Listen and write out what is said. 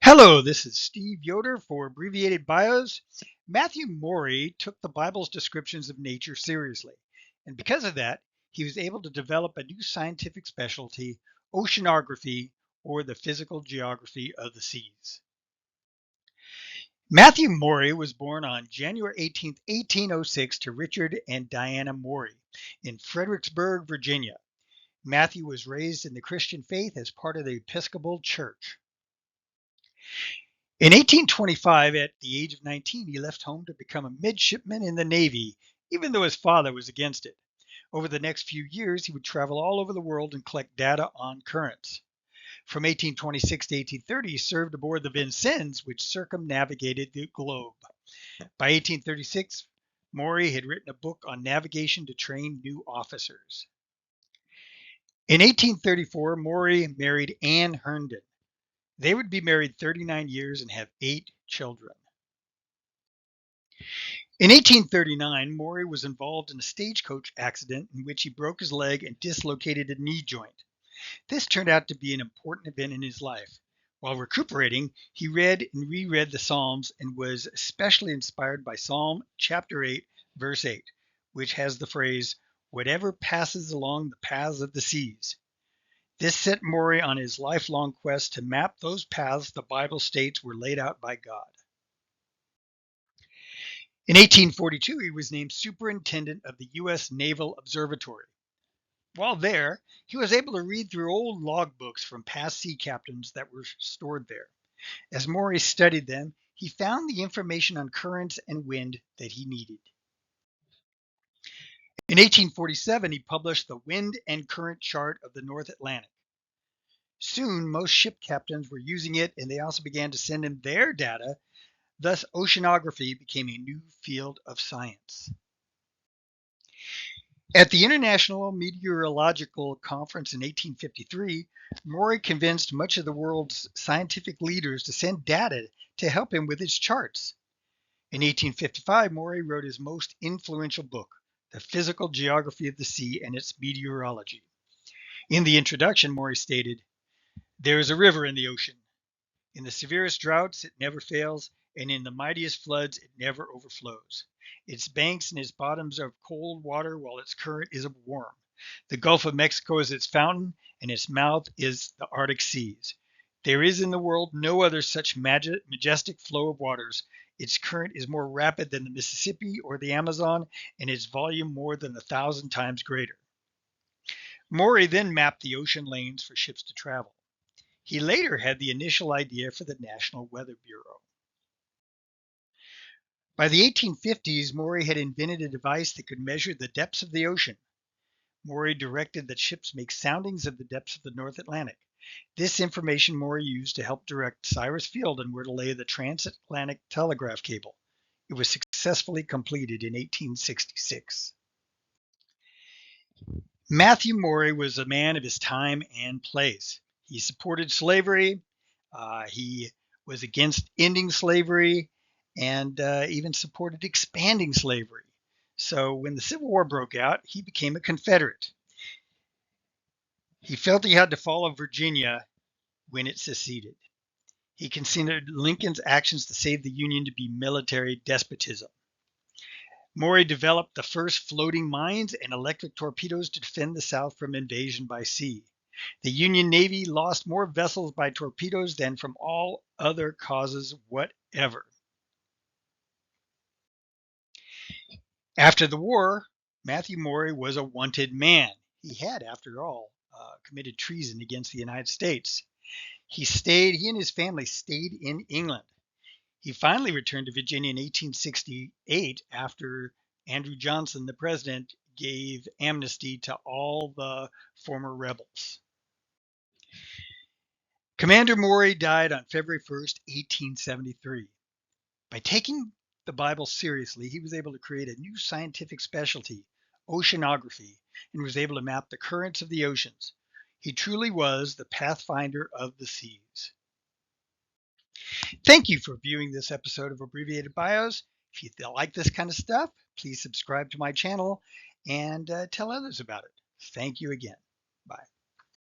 Hello, this is Steve Yoder for Abbreviated Bios. Matthew Maury took the Bible's descriptions of nature seriously, and because of that, he was able to develop a new scientific specialty, oceanography, or the physical geography of the seas. Matthew Maury was born on January 18th, 1806 to Richard and Diana Maury in Fredericksburg, Virginia. Matthew was raised in the Christian faith as part of the Episcopal Church. In 1825, at the age of 19, he left home to become a midshipman in the Navy, even though his father was against it. Over the next few years, he would travel all over the world and collect data on currents. From 1826 to 1830, he served aboard the Vincennes, which circumnavigated the globe. By 1836, Maury had written a book on navigation to train new officers. In 1834, Maury married Anne Herndon. They would be married 39 years and have 8 children. In 1839, Maury was involved in a stagecoach accident in which he broke his leg and dislocated a knee joint. This turned out to be an important event in his life. While recuperating, he read and reread the Psalms and was especially inspired by Psalm chapter 8, verse 8, which has the phrase, "Whatever passes along the paths of the seas." This set Maury on his lifelong quest to map those paths the Bible states were laid out by God. In 1842, he was named superintendent of the U.S. Naval Observatory. While there, he was able to read through old logbooks from past sea captains that were stored there. As Maury studied them, he found the information on currents and wind that he needed. In 1847, he published the Wind and Current Chart of the North Atlantic. Soon, most ship captains were using it, and they also began to send him their data. Thus, oceanography became a new field of science. At the International Meteorological Conference in 1853, Maury convinced much of the world's scientific leaders to send data to help him with his charts. In 1855, Maury wrote his most influential book, The Physical Geography of the Sea and Its Meteorology. In the introduction, Maury stated, "There is a river in the ocean. In the severest droughts, it never fails, and in the mightiest floods, it never overflows. Its banks and its bottoms are of cold water, while its current is of warm. The Gulf of Mexico is its fountain, and its mouth is the Arctic seas. There is in the world no other such majestic flow of waters. Its current is more rapid than the Mississippi or the Amazon, and its volume more than 1,000 times greater." Maury then mapped the ocean lanes for ships to travel. He later had the initial idea for the National Weather Bureau. By the 1850s, Maury had invented a device that could measure the depths of the ocean. Maury directed that ships make soundings of the depths of the North Atlantic. This information Maury used to help direct Cyrus Field on where to lay the transatlantic telegraph cable. It was successfully completed in 1866. Matthew Maury was a man of his time and place. He supported slavery. He was against ending slavery and even supported expanding slavery. So when the Civil War broke out, he became a Confederate. He felt he had to follow Virginia when it seceded. He considered Lincoln's actions to save the Union to be military despotism. Maury developed the first floating mines and electric torpedoes to defend the South from invasion by sea. The Union Navy lost more vessels by torpedoes than from all other causes whatever. After the war, Matthew Maury was a wanted man. He had, after all, committed treason against the United States. He and his family stayed in England. He finally returned to Virginia in 1868 after Andrew Johnson, the president, gave amnesty to all the former rebels. Commander Maury died on February 1st, 1873. By taking the Bible seriously, he was able to create a new scientific specialty, oceanography, and was able to map the currents of the oceans. He truly was the Pathfinder of the seas. Thank you for viewing this episode of Abbreviated Bios. If you like this kind of stuff, please subscribe to my channel and tell others about it. Thank you again. Bye.